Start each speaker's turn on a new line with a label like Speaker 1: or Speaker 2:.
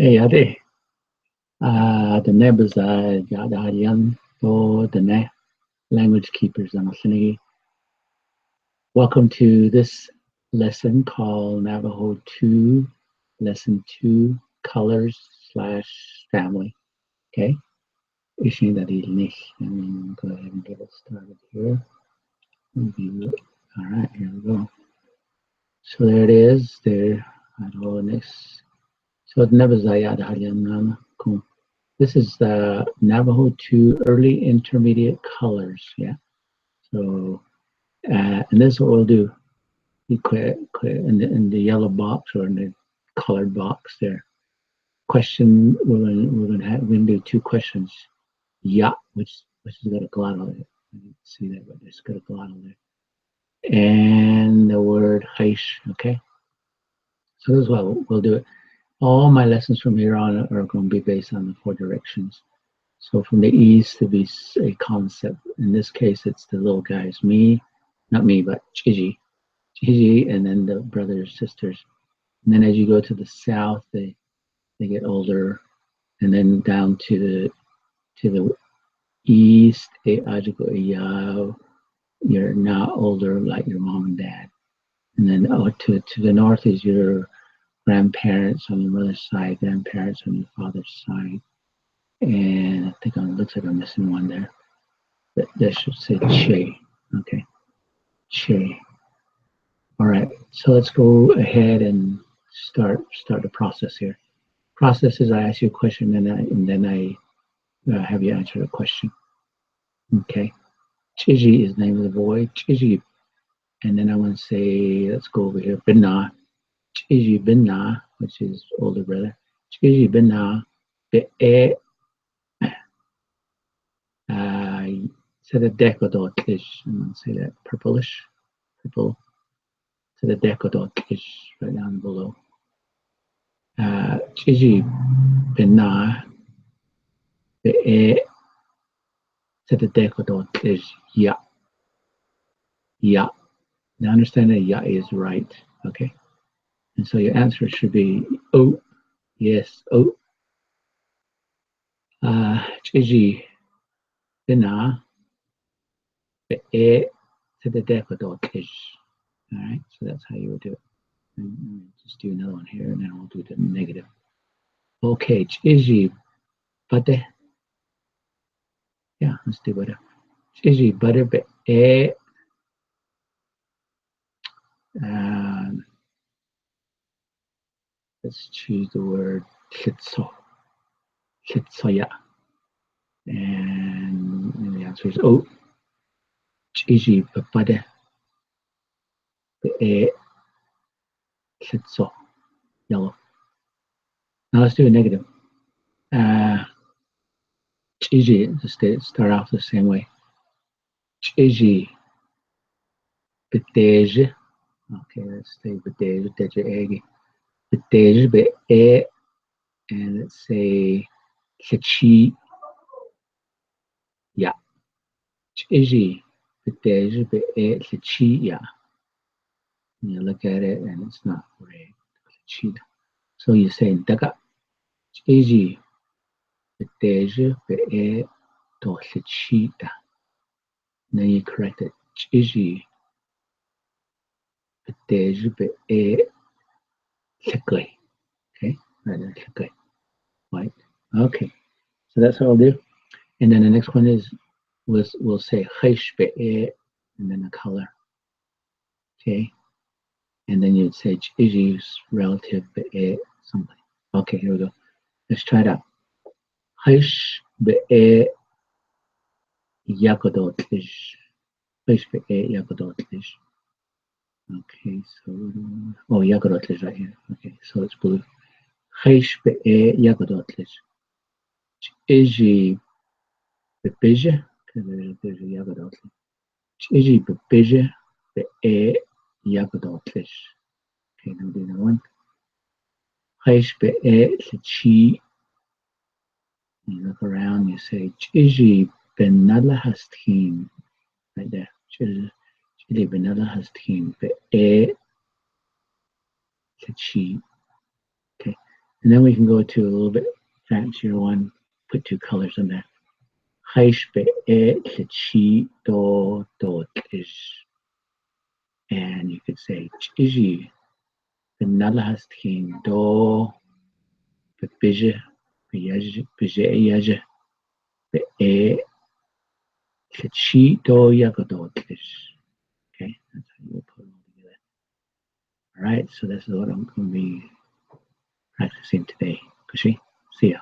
Speaker 1: Ade, the nebs Yadaharian, the ne language keepers on Affinity. Welcome to this lesson called Navajo 2, Lesson 2, Colors/Family. Okay, Ishin that nicht, and go ahead and get it started here. All right, here we go. So there it is. There, I go next. So nebs Yadaharian. This is the Navajo 2 Early Intermediate Colors, yeah. So, and this is what we'll do. You click in the yellow box or in the colored box there. Question, we're gonna do two questions. Yeah, which has got a glottal there. I didn't see that, but it's got a glottal there. And the word Haish, okay? So this is what we'll do it. All my lessons from here on are going to be based on the 4 directions. So from the east to be a concept. In this case, it's the little guys, me, not me, but Chiji, and then the brothers, sisters. And then as you go to the south, they get older, and then down to the east, you're now older, like your mom and dad. And then to the north is your grandparents on your mother's side, grandparents on your father's side. And I think it looks like I'm missing one there. That should say Che. Okay, Che. All right, so let's go ahead and start the process here. Process is I ask you a question and then I have you answer the question. Okay, Chiji is the name of the boy. Chiji, and then I want to say let's go over here. Binna, Chiji Binna, which is older brother. Chiji Binna, Be to the decodotlish, I'm going to say that purple, to the decodotlish, right down below. Chiji Bina, to the decodotlish, ya. Now understand that ya is right, okay? And so your answer should be oh, yes, oh. Chiji Bina, to the decodotlish. All right, so that's how you would do it. And just do another one here, and then we'll do the negative. Okay, Chiji butter. Yeah, let's do butter. Chiji butter, but let's choose the word kitso. Kitsoya. And the answer is oh. Chiji butter. Kitso. Yellow. Now let's do a negative. Chiji, just start off the same way. Chiji beteje. Okay, let's say beteje, egg. Beteje, and let's say Kichi. Yeah. Chiji beteje, Kichi. Yeah. You look at it and it's not red. So you say daga. Chiji beteje, to Kichi. Then you correct it. Chiji beteje, Kikai. Okay, right there, Kikai. Right. Okay. So that's what I'll do. And then the next one is we'll say Heish and then a color. Okay. And then you'd say Chiji's relative something. Okay, here we go. Let's try it out. Heish yakodotlish. Heish yakodotlish. Okay, so yakodotlish right here. Okay, so it's blue. Heish yakodotlish. Chiji bebija. There's a yakodotlish. Chiji bebija yakodotlish. Okay, now do another one. Heish chi. You look around, you say Chiji Benalla has team. Right there. Chiji Benalla has team. Chi. Okay. And then we can go to a little bit fancier one, put two colors in there. And you could say Chiji, the Nalahaskin do, the Bija, Bija, the E, Kachi do Yagodo. Okay, that's how you put them all together. All right, so this is what I'm going to be practicing today. Kushi, see ya.